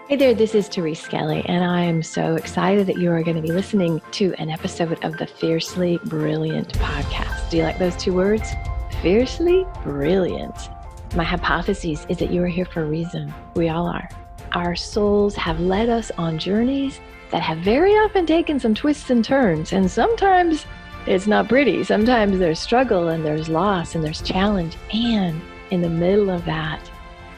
Hey there, this is Therese Skelly, and I am so excited that you are going to be listening to an episode of the Fiercely Brilliant podcast. Do you like those two words? Fiercely brilliant. My hypothesis is that you are here for a reason. We all are. Our souls have led us on journeys that have very often taken some twists and turns, and sometimes it's not pretty. Sometimes there's struggle and there's loss and there's challenge, and in the middle of that,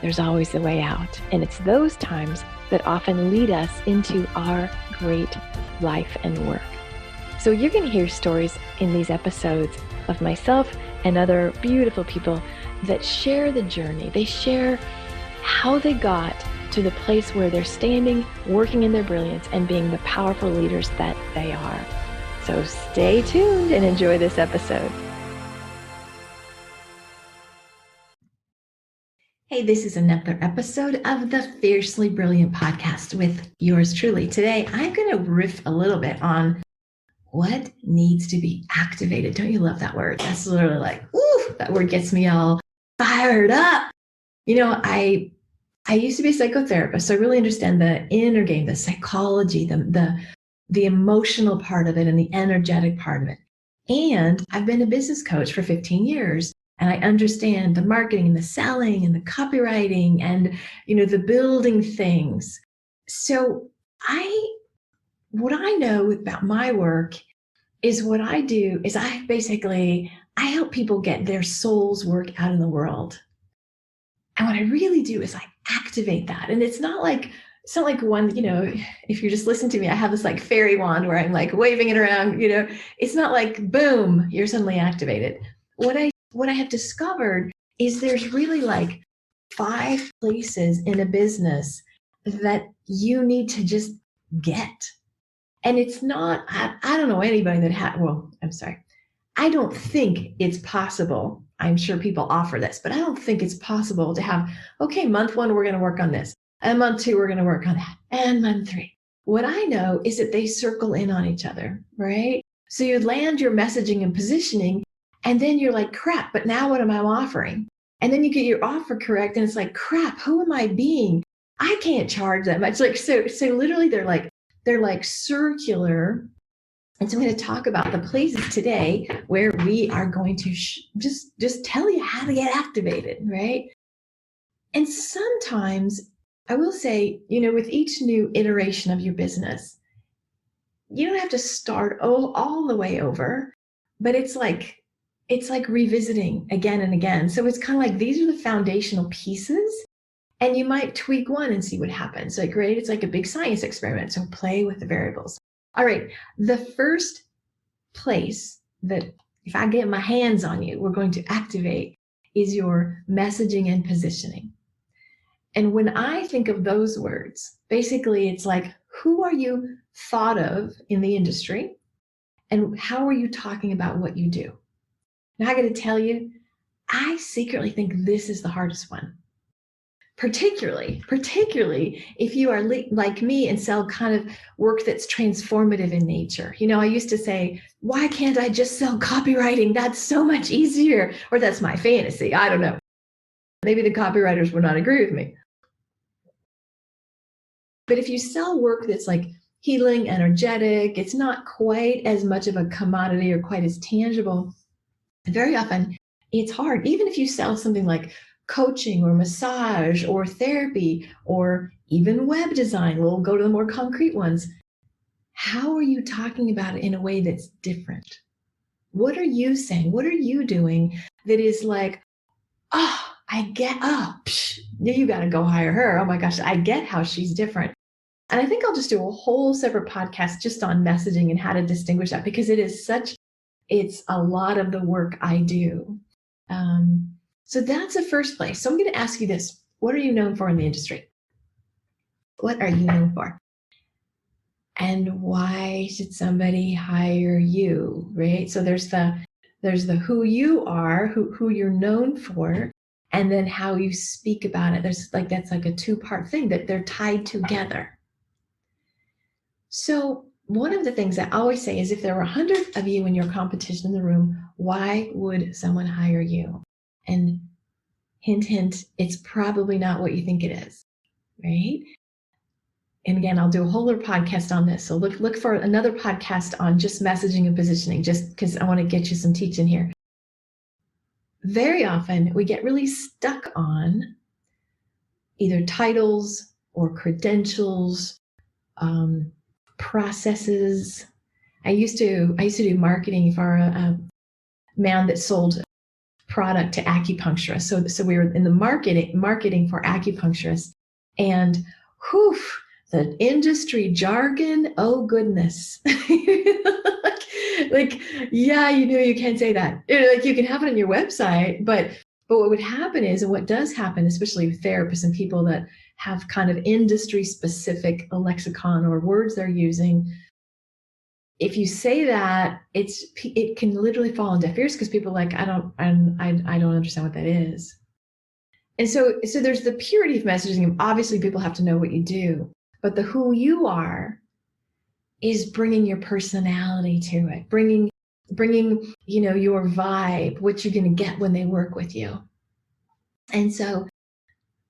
there's always a way out. And it's those times that often lead us into our great life and work. So you're going to hear stories in these episodes of myself and other beautiful people that share the journey. They share how they got to the place where they're standing, working in their brilliance, and being the powerful leaders that they are. So stay tuned and enjoy this episode. Hey, this is another episode of the Fiercely Brilliant podcast with yours truly. Today, I'm going to riff a little bit on what needs to be activated. Don't you love that word? That's literally like, ooh, that word gets me all fired up. You know, I used to be a psychotherapist, so I really understand the inner game, the psychology, the emotional part of it, and the energetic part of it. And I've been a business coach for 15 years. And I understand the marketing and the selling and the copywriting and, the building things. So what I know about my work is what I do is I help people get their soul's work out in the world. And what I really do is I activate that. And it's not like one, if you're just listening to me, I have this like fairy wand where I'm like waving it around, it's not like, boom, you're suddenly activated. What I have discovered is there's really like 5 places in a business that you need to just get. And it's not, I don't know anybody that I don't think it's possible. I'm sure people offer this, but I don't think it's possible to have, okay, month 1, we're going to work on this. And month 2, we're going to work on that. And month 3. What I know is that they circle in on each other, right? So you land your messaging and positioning, and then you're like, crap, but now what am I offering? And then you get your offer correct, and it's like, crap, who am I being? I can't charge that much. Like, so literally they're like circular. And so I'm going to talk about the places today where we are going to just tell you how to get activated, right? And sometimes I will say, with each new iteration of your business, you don't have to start all the way over, but it's like revisiting again and again. So it's kind of like these are the foundational pieces, and you might tweak one and see what happens. Like, great, it's like a big science experiment. So play with the variables. All right, the first place that if I get my hands on you, we're going to activate is your messaging and positioning. And when I think of those words, basically it's like, who are you thought of in the industry? And how are you talking about what you do? Now I got to tell you, I secretly think this is the hardest one. Particularly if you are like me and sell kind of work that's transformative in nature. I used to say, why can't I just sell copywriting? That's so much easier. Or that's my fantasy. I don't know. Maybe the copywriters would not agree with me. But if you sell work that's like healing, energetic, it's not quite as much of a commodity or quite as tangible. Very often it's hard, even if you sell something like coaching or massage or therapy or even web design. We'll go to the more concrete ones. How are you talking about it in a way that's different? What are you saying? What are you doing that is like, you got to go hire her. Oh my gosh, I get how she's different. And I think I'll just do a whole separate podcast just on messaging and how to distinguish that, because it's a lot of the work I do. So that's the first place. So I'm going to ask you this. What are you known for in the industry? What are you known for? And why should somebody hire you, right? So there's the who you are, who you're known for, and then how you speak about it. That's like a 2-part thing that they're tied together. So one of the things I always say is, if there were 100 of you in your competition in the room, why would someone hire you? And hint, hint, it's probably not what you think it is, right? And again, I'll do a whole other podcast on this. So look for another podcast on just messaging and positioning, just because I want to get you some teaching here. Very often we get really stuck on either titles or credentials, processes. I used to do marketing for a man that sold product to acupuncturists. So we were in the marketing for acupuncturists, and whew, the industry jargon, oh goodness. like, yeah, you can't say that. Like, you can have it on your website, but what would happen is, and what does happen, especially with therapists and people that have kind of industry specific lexicon or words they're using, if you say that, it can literally fall on deaf ears because people are like, I don't understand what that is. And so there's the purity of messaging. Obviously, people have to know what you do, but the who you are is bringing your personality to it, bringing your vibe, what you're going to get when they work with you. And so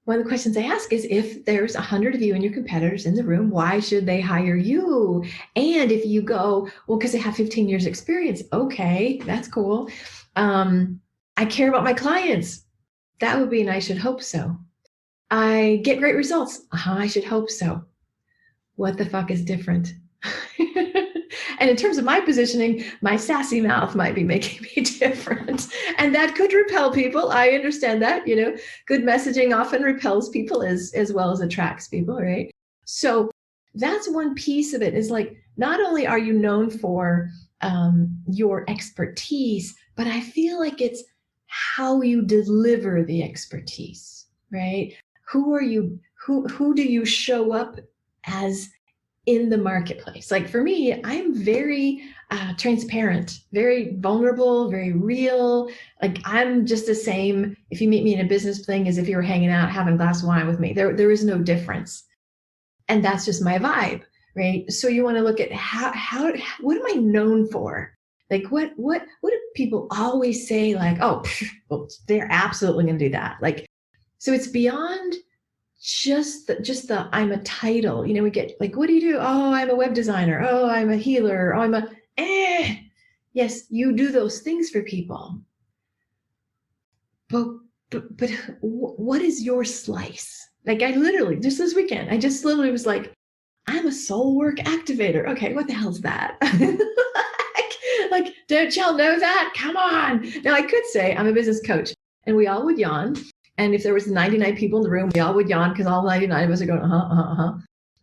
one of the questions I ask is, if there's 100 of you and your competitors in the room, why should they hire you? And if you go, well, because I have 15 years experience. Okay, that's cool. I care about my clients. That would be, and I should hope so. I get great results. I should hope so. What the fuck is different? And in terms of my positioning, my sassy mouth might be making me different. And that could repel people. I understand that, good messaging often repels people as well as attracts people, right? So that's one piece of it, is like, not only are you known for your expertise, but I feel like it's how you deliver the expertise, right? Who are you? Who do you show up as in the marketplace? Like, for me, I'm very transparent, very vulnerable, very real. Like, I'm just the same if you meet me in a business thing as if you were hanging out having a glass of wine with me. There is no difference. And that's just my vibe, right? So you want to look at what am I known for? Like, what do people always say? Like, oh, well, they're absolutely going to do that. Like, so it's beyond just the I'm a title. We get like, what do you do? Oh, I'm a web designer. Oh, I'm a healer. Oh, I'm a yes, you do those things for people. But what is your slice? Like, I literally, just this weekend, I just literally was like, I'm a soul work activator. Okay, what the hell's that? like, don't y'all know that? Come on. Now, I could say I'm a business coach, and we all would yawn. And if there was 99 people in the room, we all would yawn because all 99 of us are going,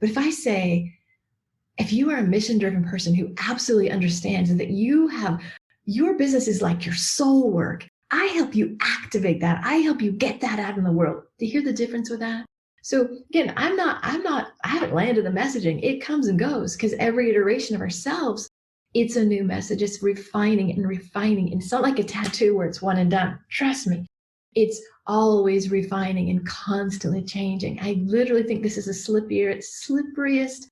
But if I say, if you are a mission-driven person who absolutely understands that your business is like your soul work, I help you activate that. I help you get that out in the world. Do you hear the difference with that? So again, I haven't landed the messaging. It comes and goes because every iteration of ourselves, it's a new message. It's refining and refining. And it's not like a tattoo where it's one and done. Trust me. It's always refining and constantly changing. I literally think this is the slipperiest,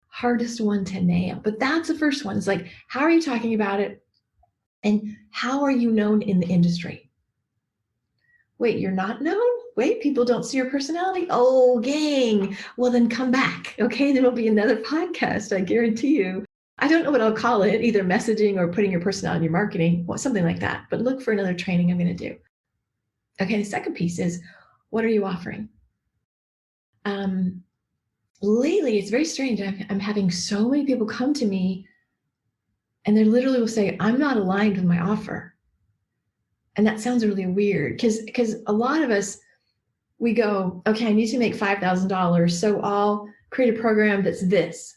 hardest one to nail. But that's the first one. It's like, how are you talking about it? And how are you known in the industry? Wait, you're not known? Wait, people don't see your personality? Oh, gang. Well, then come back. Okay, there will be another podcast, I guarantee you. I don't know what I'll call it, either messaging or putting your personality in your marketing, something like that. But look for another training I'm going to do. Okay, the second piece is, what are you offering? Lately, it's very strange. I'm having so many people come to me, and they literally will say, I'm not aligned with my offer. And that sounds really weird because a lot of us, we go, okay, I need to make $5,000, so I'll create a program that's this.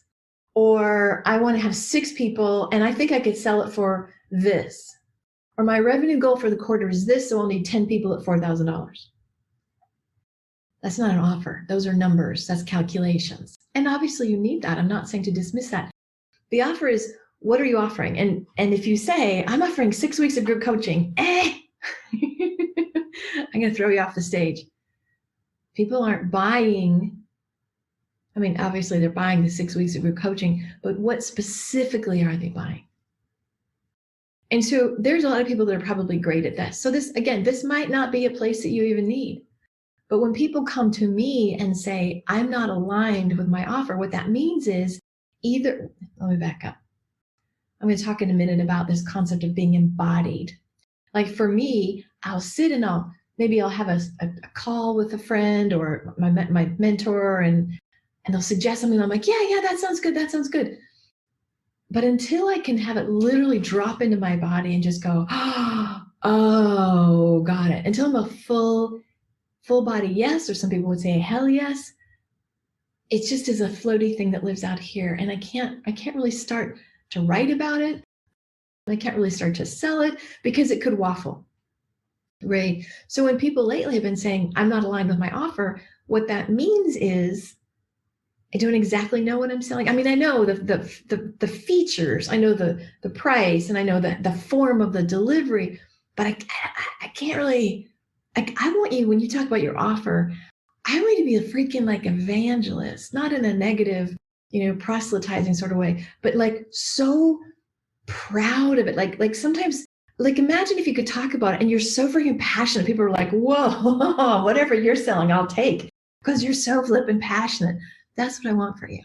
Or I want to have 6 people, and I think I could sell it for this. Or my revenue goal for the quarter is this, so I'll need 10 people at $4,000. That's not an offer. Those are numbers. That's calculations. And obviously you need that. I'm not saying to dismiss that. The offer is, what are you offering? And if you say, I'm offering 6 weeks of group coaching, I'm going to throw you off the stage. People aren't buying. I mean, obviously they're buying the 6 weeks of group coaching, but what specifically are they buying? And so there's a lot of people that are probably great at this. So this might not be a place that you even need. But when people come to me and say, I'm not aligned with my offer, what that means is either, let me back up. I'm going to talk in a minute about this concept of being embodied. Like for me, I'll sit and maybe I'll have a call with a friend or my mentor, and they'll suggest something. I'm like, yeah, that sounds good. That sounds good. But until I can have it literally drop into my body and just go, oh, got it. Until I'm a full body yes, or some people would say hell yes. It just is a floaty thing that lives out here. And I can't really start to write about it. I can't really start to sell it because it could waffle. Right. So when people lately have been saying, I'm not aligned with my offer, what that means is I don't exactly know what I'm selling. I mean, I know the features, I know the price, and I know the form of the delivery, but I can't really, I want you, when you talk about your offer, I want you to be a freaking like evangelist, not in a negative, proselytizing sort of way, but like so proud of it. Like sometimes, like imagine if you could talk about it and you're so freaking passionate. People are like, whoa, whatever you're selling, I'll take, because you're so flippin' passionate. That's what I want for you.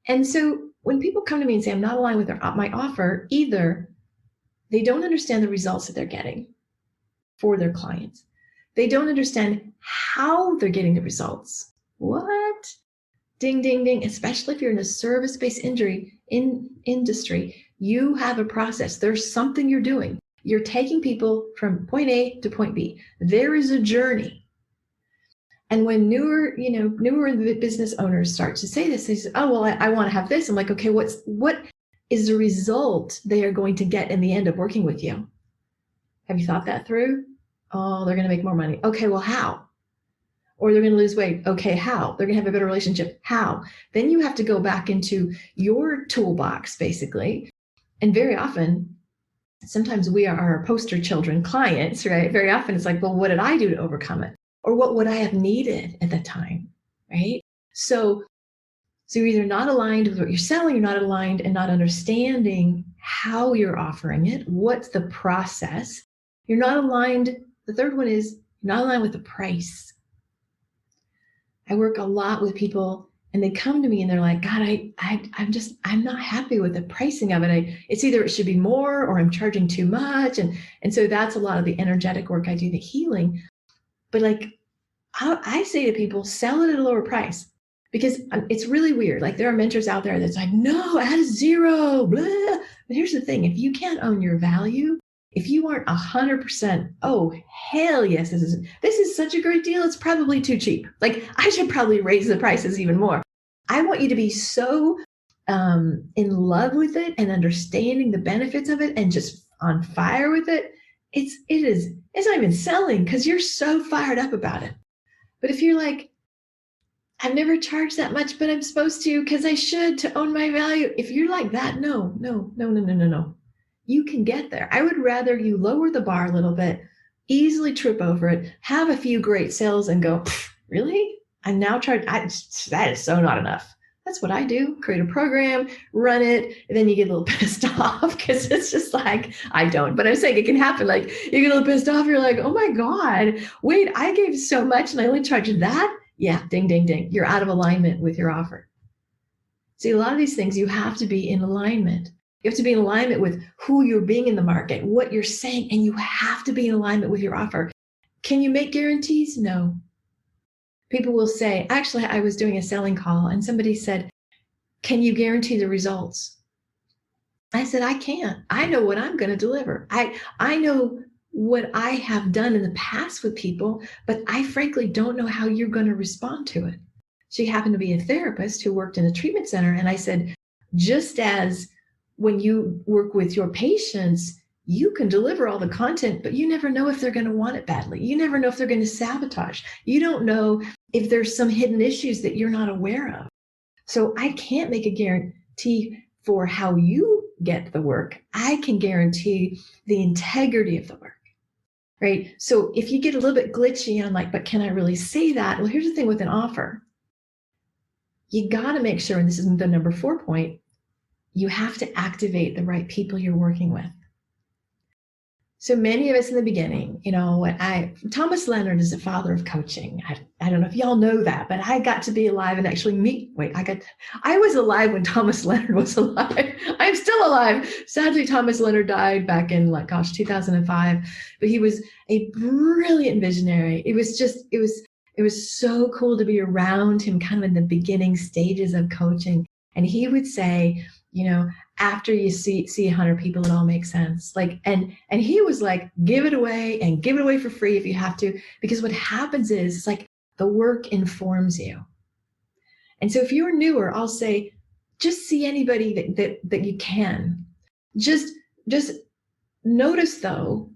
And so when people come to me and say, I'm not aligned with my offer, either they don't understand the results that they're getting for their clients. They don't understand how they're getting the results. What? Ding, ding, ding. Especially if you're in a service-based industry, you have a process. There's something you're doing. You're taking people from point A to point B. There is a journey. And when newer business owners start to say this, they say, oh, well, I want to have this. I'm like, okay, what is the result they are going to get in the end of working with you? Have you thought that through? Oh, they're going to make more money. Okay, well, how? Or they're going to lose weight. Okay, how? They're going to have a better relationship. How? Then you have to go back into your toolbox, basically. And very often, sometimes we are our poster children clients, right? Very often it's like, well, what did I do to overcome it? Or what would I have needed at the time, right? So you're either not aligned with what you're selling, you're not aligned and not understanding how you're offering it. What's the process? You're not aligned. The third one is you're not aligned with the price. I work a lot with people and they come to me and they're like, God, I'm not happy with the pricing of it. It's either it should be more or I'm charging too much. And so that's a lot of the energetic work I do, the healing. But like I say to people, sell it at a lower price, because it's really weird. Like there are mentors out there that's like, no, add a zero, blah. But here's the thing. If you can't own your value, if you aren't 100%, oh, hell yes, this is such a great deal. It's probably too cheap. Like I should probably raise the prices even more. I want you to be so in love with it and understanding the benefits of it and just on fire with it. It's not even selling because you're so fired up about it. But if you're like, I've never charged that much, but I'm supposed to because I should to own my value. If you're like that, no. You can get there. I would rather you lower the bar a little bit, easily trip over it, have a few great sales and go, really? I'm now charged. That is so not enough. That's what I do. Create a program, run it, and then you get a little pissed off because it's just like, I don't. But I'm saying it can happen. Like you get a little pissed off. You're like, oh my God, wait, I gave so much and I only charged that? Yeah, ding, ding, ding. You're out of alignment with your offer. See, a lot of these things, you have to be in alignment. You have to be in alignment with who you're being in the market, what you're saying, and you have to be in alignment with your offer. Can you make guarantees? No. People will say, actually, I was doing a selling call and somebody said, can you guarantee the results? I said, I can't. I know what I'm going to deliver. I know what I have done in the past with people, but I frankly don't know how you're going to respond to it. She happened to be a therapist who worked in a treatment center. And I said, just as when you work with your patients, you can deliver all the content, but you never know if they're going to want it badly. You never know if they're going to sabotage. You don't know if there's some hidden issues that you're not aware of. So I can't make a guarantee for how you get the work. I can guarantee the integrity of the work, right? So if you get a little bit glitchy on like, but can I really say that? Well, here's the thing with an offer. You got to make sure, and this is the number 4 point, you have to activate the right people you're working with. So many of us in the beginning, Thomas Leonard is the father of coaching. I don't know if y'all know that, but I got to be alive and actually I was alive when Thomas Leonard was alive. I'm still alive. Sadly, Thomas Leonard died back in 2005, but he was a brilliant visionary. It was so cool to be around him kind of in the beginning stages of coaching. And he would say, after you see 100 people, it all makes sense. And he was like, give it away and give it away for free if you have to, because what happens is it's like the work informs you. And so if you're newer, I'll say, just see anybody that you can. Just notice though,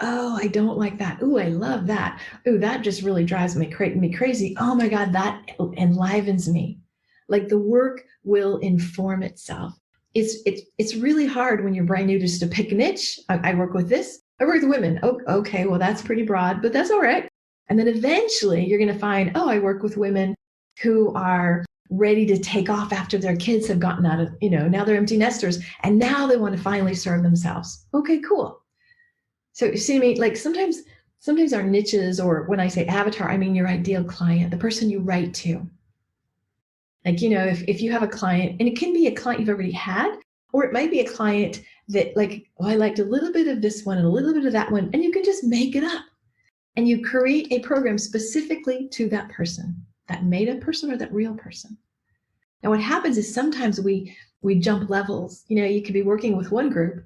oh, I don't like that. Oh, I love that. Oh, that just really drives me crazy. Oh my God, that enlivens me. Like the work will inform itself. It's really hard when you're brand new just to pick a niche. I work with this. I work with women. Oh, okay, well, that's pretty broad, but that's all right. And then eventually you're going to find, oh, I work with women who are ready to take off after their kids have gotten out of, now they're empty nesters and now they want to finally serve themselves. Okay, cool. So you see me, like sometimes our niches, or when I say avatar, I mean your ideal client, the person you write to. Like, if you have a client, and it can be a client you've already had, or it might be a client that I liked a little bit of this one and a little bit of that one, and you can just make it up. And you create a program specifically to that person, that made up person or that real person. Now, what happens is sometimes we jump levels. You could be working with one group,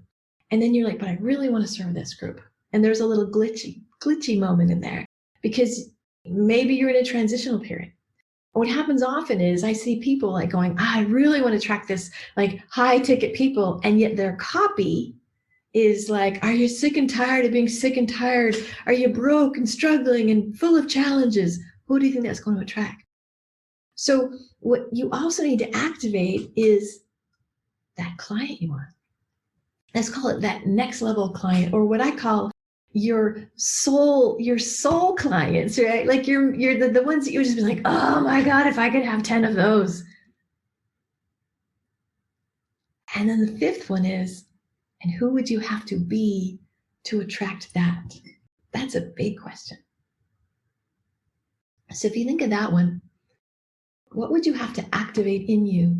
and then you're like, but I really want to serve this group. And there's a little glitchy moment in there because maybe you're in a transitional period. What happens often is I see people like going, I really want to track this like high ticket people. And yet their copy is like, are you sick and tired of being sick and tired? Are you broke and struggling and full of challenges? Who do you think that's going to attract? So what you also need to activate is that client you want. Let's call it that next level client, or what I call your soul clients, right? Like you're the ones that you would just be like, oh my God, if I could have 10 of those. And then the fifth one is, and who would you have to be to attract that? That's a big question. So if you think of that one, what would you have to activate in you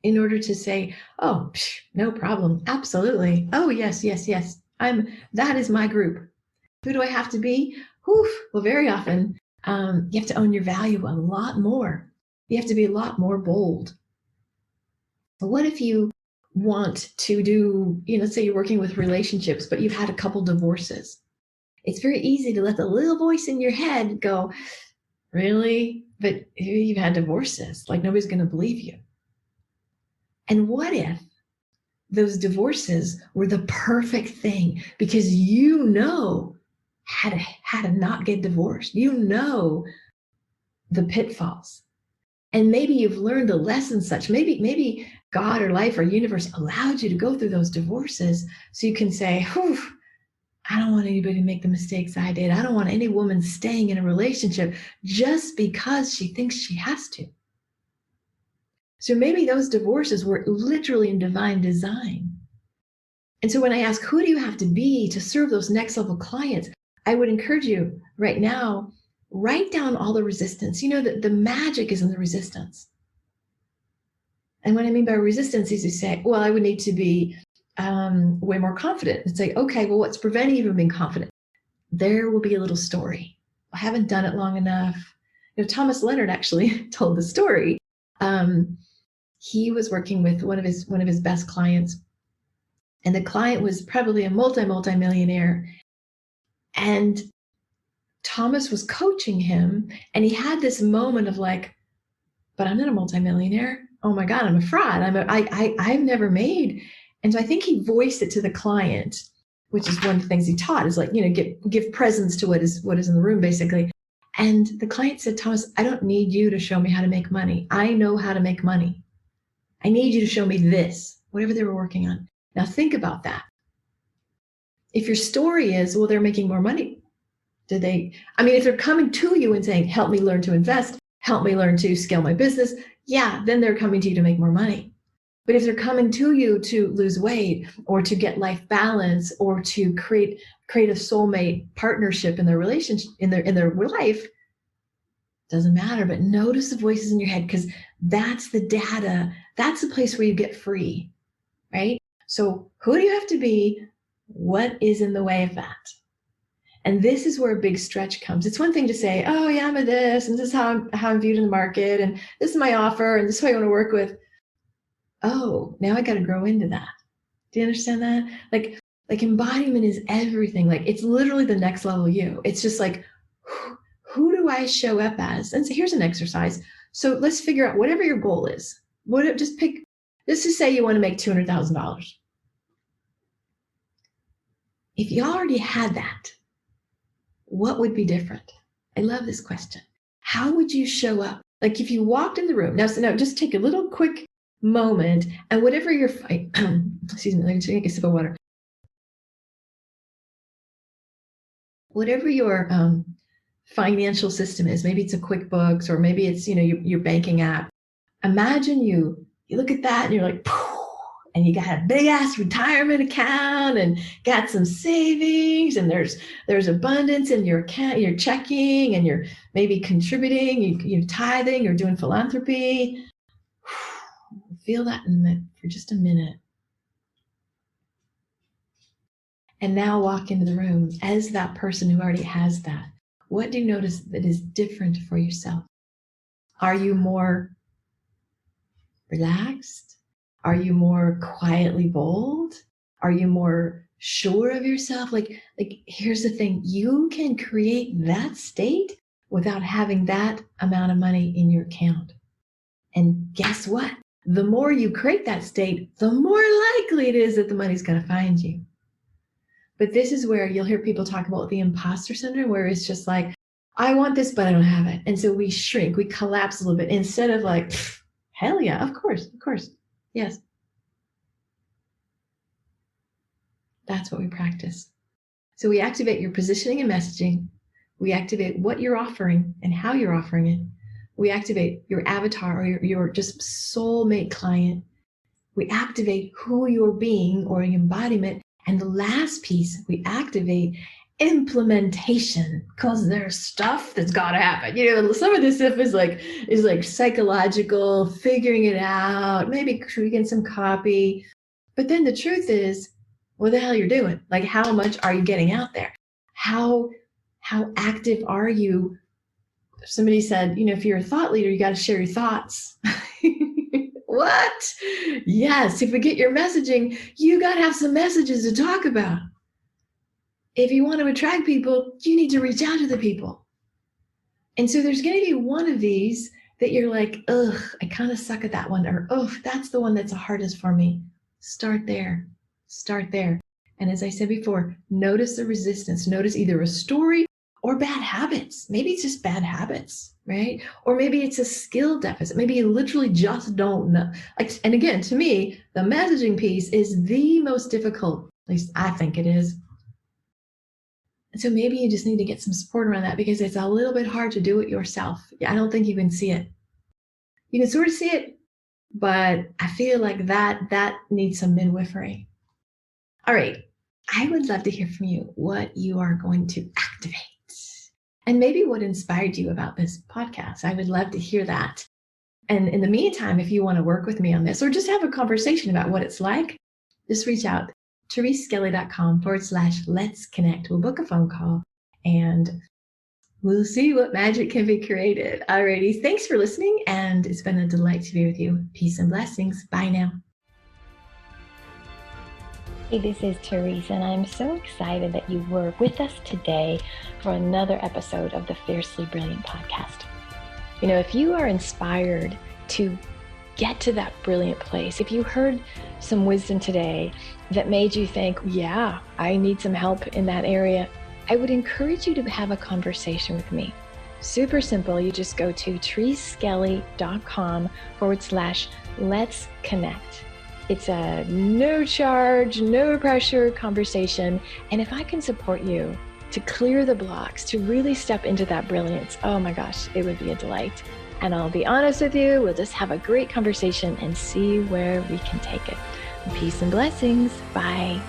in order to say, oh, no problem, absolutely. Oh, yes. That is my group. Who do I have to be? Well, very often you have to own your value a lot more. You have to be a lot more bold. But what if you want to do, let's say you're working with relationships, but you've had a couple divorces. It's very easy to let the little voice in your head go, really? But you've had divorces, like nobody's going to believe you. And what if those divorces were the perfect thing because how to not get divorced. The pitfalls. And maybe you've learned the lessons such. Maybe God or life or universe allowed you to go through those divorces so you can say, I don't want anybody to make the mistakes I did. I don't want any woman staying in a relationship just because she thinks she has to. So maybe those divorces were literally in divine design. And so when I ask, who do you have to be to serve those next level clients? I would encourage you right now, write down all the resistance. That the magic is in the resistance. And what I mean by resistance is you say, well, I would need to be way more confident. And say, okay, well, what's preventing you from being confident? There will be a little story. I haven't done it long enough. Thomas Leonard actually told the story. He was working with one of his best clients. And the client was probably a multi-millionaire. And Thomas was coaching him, and he had this moment of like, but I'm not a multimillionaire. Oh my God, I'm a fraud. I've never made. And so I think he voiced it to the client, which is one of the things he taught is like, give presence to what is in the room, basically. And the client said, Thomas, I don't need you to show me how to make money. I know how to make money. I need you to show me this, whatever they were working on. Now think about that. If your story is, well, they're making more money. If they're coming to you and saying, help me learn to invest, help me learn to scale my business, yeah, then they're coming to you to make more money. But if they're coming to you to lose weight or to get life balance or to create a soulmate partnership in their relationship, in their life, doesn't matter. But notice the voices in your head, because that's the data. That's the place where you get free, right? So who do you have to be? What is in the way of that? And this is where a big stretch comes. It's one thing to say, oh yeah, I'm a this, and this is how I'm viewed in the market, and this is my offer, and this is who I want to work with. Oh, now I got to grow into that. Do you understand that? Like embodiment is everything. Like, it's literally the next level you. It's just like, who do I show up as? And so here's an exercise. So let's figure out whatever your goal is. Just pick, let's just say you want to make $200,000. If you already had that, what would be different? I love this question. How would you show up? Like, if you walked in the room, now just take a little quick moment, and whatever your excuse me, let me take a sip of water. Whatever your financial system is, maybe it's a QuickBooks, or maybe it's your banking app. Imagine you look at that and you're like, and you got a big ass retirement account and got some savings, and there's abundance in your account, you're checking, and you're maybe contributing, you're tithing, you're doing philanthropy. Feel that for just a minute. And now walk into the room as that person who already has that. What do you notice that is different for yourself? Are you more relaxed? Are you more quietly bold? Are you more sure of yourself? Like here's the thing. You can create that state without having that amount of money in your account. And guess what? The more you create that state, the more likely it is that the money's going to find you. But this is where you'll hear people talk about the imposter syndrome, where it's just like, I want this, but I don't have it. And so we shrink, we collapse a little bit, instead of like, hell yeah, of course, yes. That's what we practice. So we activate your positioning and messaging. We activate what you're offering and how you're offering it. We activate your avatar, or your just soulmate client. We activate who you're being, or your embodiment. And the last piece, we activate implementation, because there's stuff that's got to happen. Some of this stuff is like psychological, figuring it out, maybe tweaking some copy. But then the truth is, what the hell you're doing? Like, how much are you getting out there? How active are you? Somebody said, if you're a thought leader, you got to share your thoughts. What? Yes, if we get your messaging, you got to have some messages to talk about. If you want to attract people, you need to reach out to the people. And so there's going to be one of these that you're like, ugh, I kind of suck at that one, or, oh, that's the one that's the hardest for me. Start there. And as I said before, notice the resistance. Notice either a story or bad habits. Maybe it's just bad habits, right? Or maybe it's a skill deficit. Maybe you literally just don't know. And again, to me, the messaging piece is the most difficult. At least I think it is. And so maybe you just need to get some support around that, because it's a little bit hard to do it yourself. I don't think you can see it. You can sort of see it, but I feel like that needs some midwifery. All right. I would love to hear from you what you are going to activate, and maybe what inspired you about this podcast. I would love to hear that. And in the meantime, if you want to work with me on this, or just have a conversation about what it's like, just reach out, thereseskelly.com/let's connect. We'll book a phone call and we'll see what magic can be created. Alrighty. Thanks for listening. And it's been a delight to be with you. Peace and blessings. Bye now. Hey, this is Therese, and I'm so excited that you were with us today for another episode of the Fiercely Brilliant podcast. If you are inspired to get to that brilliant place, if you heard some wisdom today that made you think, yeah, I need some help in that area, I would encourage you to have a conversation with me. Super simple. You just go to thereseskelly.com/let's connect. It's a no charge, no pressure conversation. And if I can support you to clear the blocks, to really step into that brilliance, oh my gosh, it would be a delight. And I'll be honest with you, we'll just have a great conversation and see where we can take it. Peace and blessings. Bye.